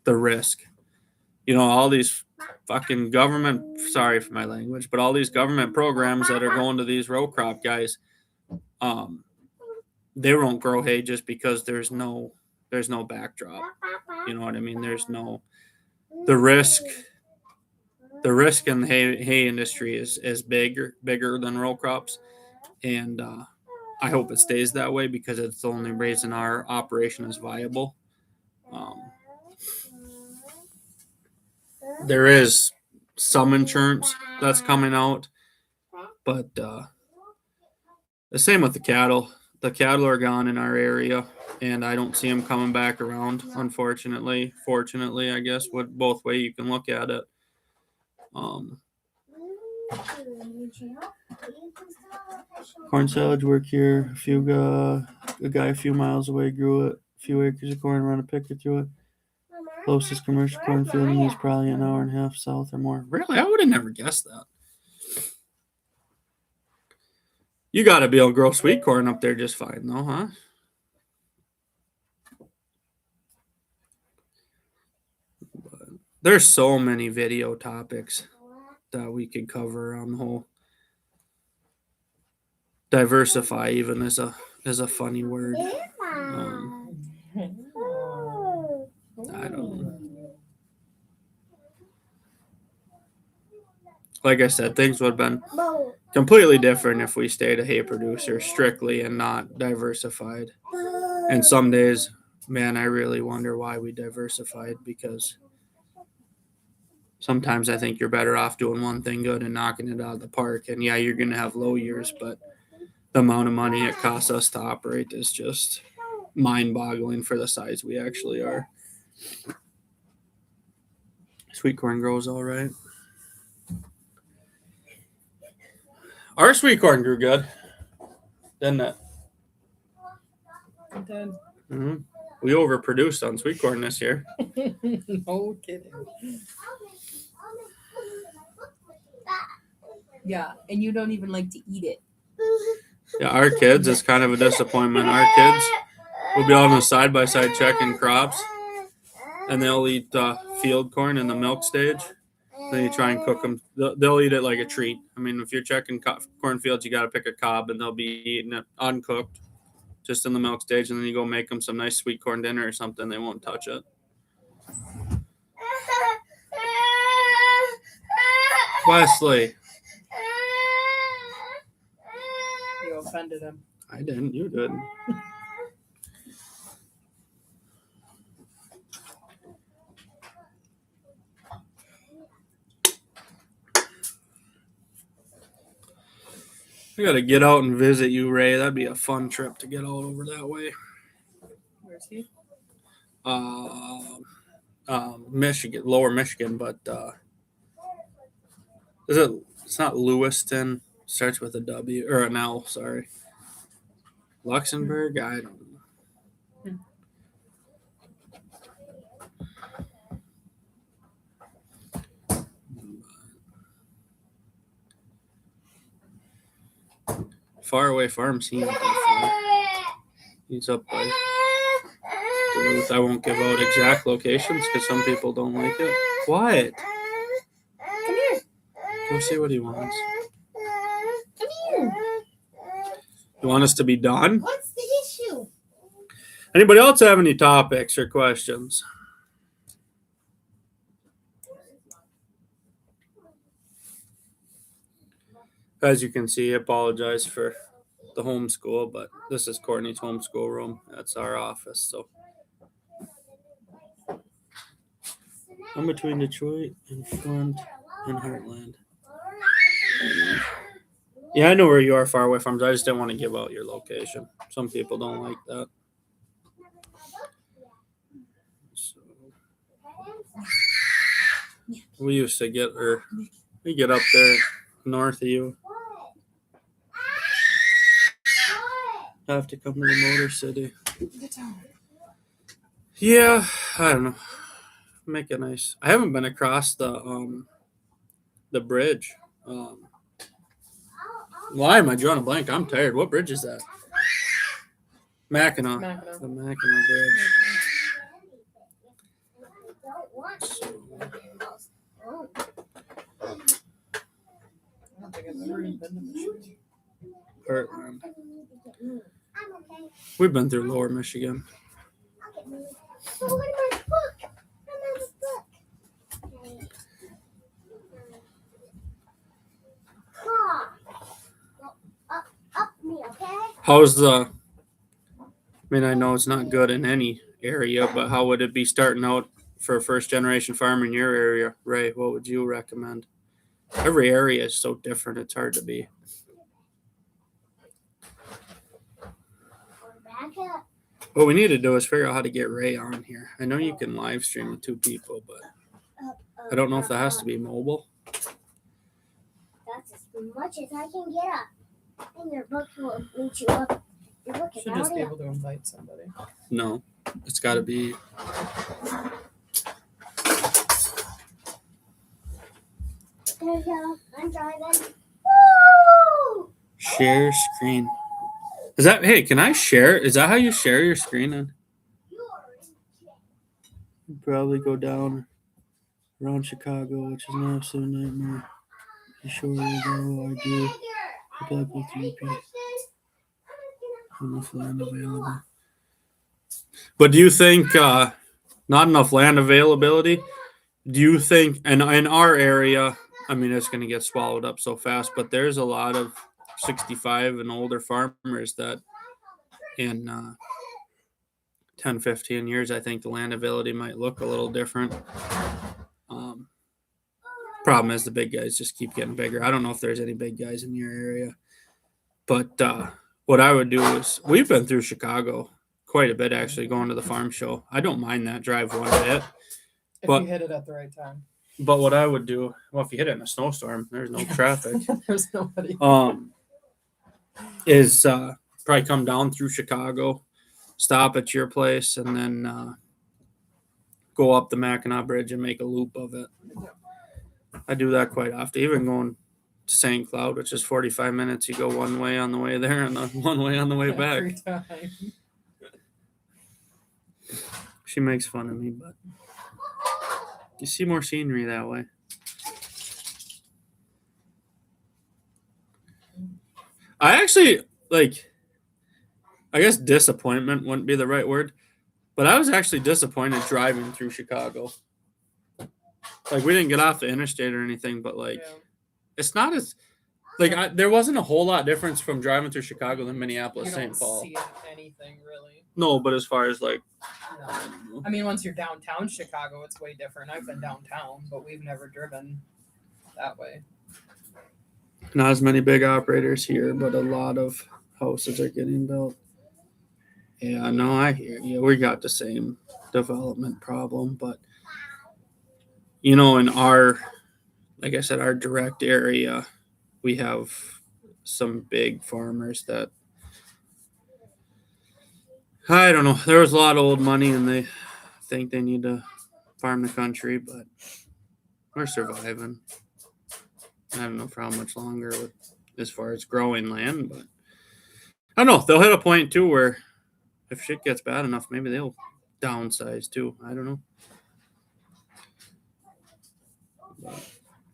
the risk. You know, all these fucking government, sorry for my language, but all these government programs that are going to these row crop guys, they won't grow hay just because there's no backdrop. You know what I mean? There's no the risk in the hay industry is bigger than row crops, and I hope it stays that way because it's the only reason our operation is viable. There is some insurance that's coming out, but the same with the cattle. The cattle are gone in our area, and I don't see them coming back around. Unfortunately, fortunately, I guess, what both way you can look at it. Corn silage work here. A guy a few miles away grew it. A few acres of corn, run a picker through it. Closest commercial cornfield, and he's probably an hour and a half south or more. Really, I would have never guessed that. You got to be able to grow sweet corn up there just fine, though, huh? But there's so many video topics that we could cover on the whole. Diversify even is a funny word. I don't know. Like I said, things would have been completely different if we stayed a hay producer strictly and not diversified. And some days, man, I really wonder why we diversified, because sometimes I think you're better off doing one thing good and knocking it out of the park. And yeah, you're going to have low years, but the amount of money it costs us to operate is just mind-boggling for the size we actually are. Sweet corn grows all right. Our sweet corn grew good, didn't it? It did. Mm-hmm. We overproduced on sweet corn this year. No kidding. Yeah, and you don't even like to eat it. Yeah, our kids is kind of a disappointment. Our kids will be on the side-by-side checking crops, and they'll eat field corn in the milk stage. Then you try and cook them. They'll eat it like a treat. I mean, if you're checking cornfields, you got to pick a cob, and they'll be eating it uncooked, just in the milk stage. And then you go make them some nice sweet corn dinner or something. They won't touch it. Wesley. You offended him. I didn't. You did. I gotta get out and visit you, Ray. That'd be a fun trip to get all over that way. Where's he? Michigan, lower Michigan, but is it? It's not Lewiston. Starts with a W or an L. Sorry, Luxembourg. I don't know. Faraway Farm seems like fun. He's up by Duluth. I won't give out exact locations because some people don't like it. What? Come here. Go see what he wants. Come here. You want us to be done? What's the issue? Anybody else have any topics or questions? As you can see, I apologize for the homeschool, but this is Courtney's homeschool room. That's our office. So I'm between Detroit and Flint and Heartland. Yeah, I know where you are, Faraway Farms. I just didn't want to give out your location. Some people don't like that. So, we used to get up there north of you. I have to come to the Motor City. Yeah, I don't know. Make it nice. I haven't been across the bridge. Why am I drawing a blank? I'm tired. What bridge is that? Mackinac. The Mackinac Bridge. I don't think I've ever even been to Michigan. Heartland. We've been through Lower Michigan. But what about the book? What about the book? Claw. Go up me, okay? How's the? I mean, I know it's not good in any area, but how would it be starting out for a first generation farmer in your area, Ray? What would you recommend? Every area is so different; it's hard to be. Back up. What we need to do is figure out how to get Ray on here. I know you can live stream with 2 people, but I don't know if that has to be mobile. That's as much as I can get up. And your book will meet you up. Your book is Should just be already able to invite somebody. No, it's got to be. There you go. I'm driving. Woo! Share screen. Is that, hey, can I share? Is that how you share your screen? And You are in jail. probably go down around Chicago, which is an absolute nightmare. Be sure to go. I do. Applicable to repeat. Enough land available. But do you think not enough land availability? Do you think, and in our area, I mean, it's going to get swallowed up so fast, but there's a lot of 65 and older farmers that in 10, 15 years, I think the land availability might look a little different. Problem is the big guys just keep getting bigger. I don't know if there's any big guys in your area, but what I would do is, we've been through Chicago quite a bit actually, going to the farm show. I don't mind that drive one bit. If But- you hit it at the right time. But what I would do, well, if you hit it in a snowstorm, there's no traffic. There's nobody. Is probably come down through Chicago, stop at your place, and then go up the Mackinac Bridge and make a loop of it. I do that quite often, even going to St. Cloud, which is 45 minutes. You go one way on the way there and then one way on the way back. Every time. She makes fun of me, but you see more scenery that way. I actually, like, I guess disappointment wouldn't be the right word, but I was actually disappointed driving through Chicago. Like, we didn't get off the interstate or anything, but like, Yeah. it's not as, like, there wasn't a whole lot difference from driving through Chicago than You Minneapolis, don't St. Paul. see anything really. No, but as far as like, No. I mean, once you're downtown Chicago, it's way different. I've been downtown, but we've never driven that way. not as many big operators here, but a lot of houses are getting built. Yeah, no, I hear you. We got the same development problem, but you know, in our, like I said, our direct area, we have some big farmers that, I don't know, there was a lot of old money and they think they need to farm the country, but we're surviving. I don't know for how much longer with, as far as growing land, but I don't know. They'll hit a point too where if shit gets bad enough, maybe they'll downsize too. I don't know. But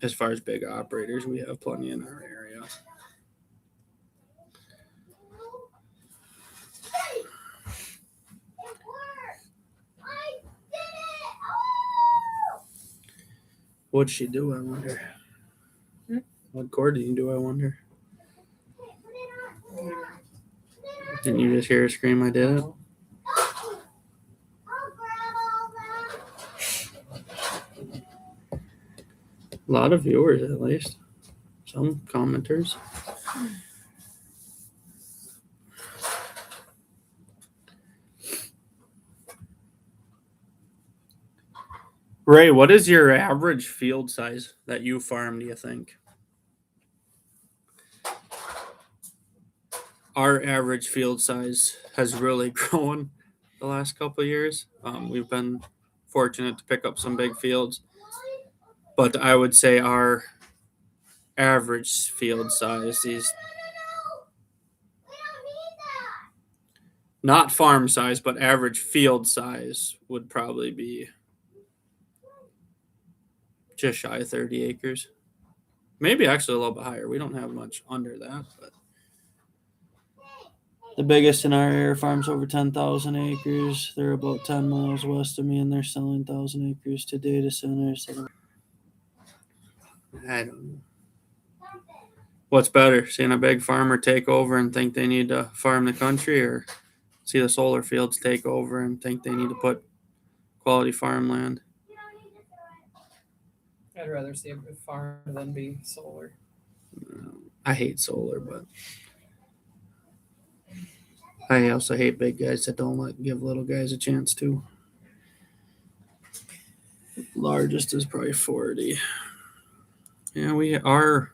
as far as big operators, we have plenty in our area. It worked. I did it. Oh! What'd she do, I wonder? What chord did you do, I wonder? Okay, put it on. Didn't you just hear her scream, I did it? I'll grab all that. A lot of viewers, at least. Some commenters. Ray, what is your average field size that you farm, do you think? Our average field size has really grown the last couple of years. We've been fortunate to pick up some big fields, but I would say our average field size, these We don't need that. not farm size, but average field size would probably be just shy of 30 acres. Maybe actually a little bit higher. We don't have much under that, but the biggest in our area farms over 10,000 acres. They're about 10 miles west of me, and they're selling 1,000 acres to data centers. I don't know. What's better, seeing a big farmer take over and think they need to farm the country, or see the solar fields take over and think they need to put quality farmland? I'd rather see a farm than be solar. I hate solar, but I also hate big guys that don't give little guys a chance to. Largest is probably 40. Yeah, our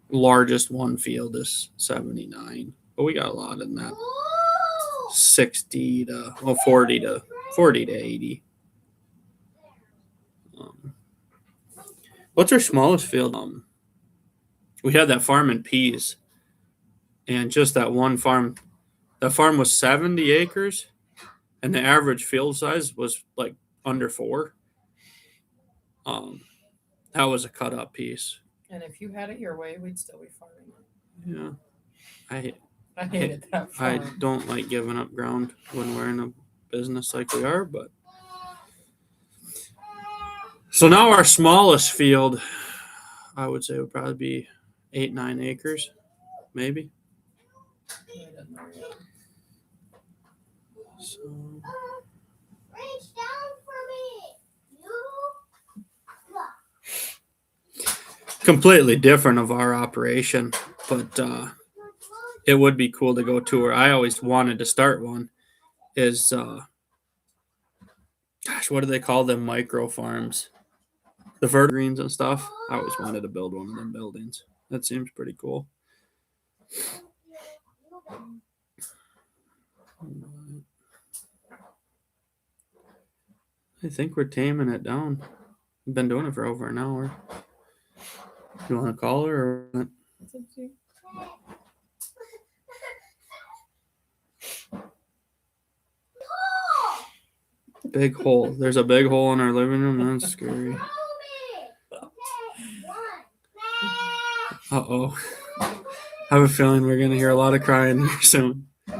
largest one field is 79, but we got a lot in that 60 to 40 to 80. What's our smallest field? We had that farm in Pease, and just that one farm. That farm was 70 acres, and the average field size was like under 4. That was a cut up piece. And if you had it your way, we'd still be farming it. Yeah, I hated that I farm. don't like giving up ground when we're in a business like we are, but so now our smallest field, I would say, would probably be 8-9 acres, maybe. I didn't know yet. So, Reach down for me. You completely different of our operation, but it would be cool to go tour. I always wanted to start one. Is gosh, what do they call them? Micro farms, the vertigreens and stuff. I always wanted to build one of them buildings. That seems pretty cool. I think we're taming it down. We've been doing it for over an hour. You want to call her or what? It's up to you. Big hole. There's a big hole in our living room. That's scary. Uh-oh. I have a feeling we're going to hear a lot of crying here soon. It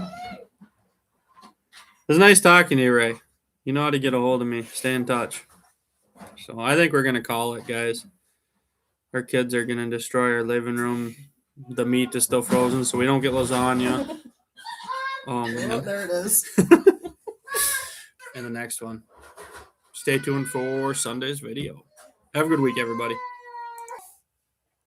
was nice talking to you, Ray. You know how to get a hold of me. Stay in touch. So I think we're going to call it, guys. Our kids are going to destroy our living room. The meat is still frozen, so we don't get lasagna. Oh, there it is. And the next one. Stay tuned for Sunday's video. Have a good week, everybody.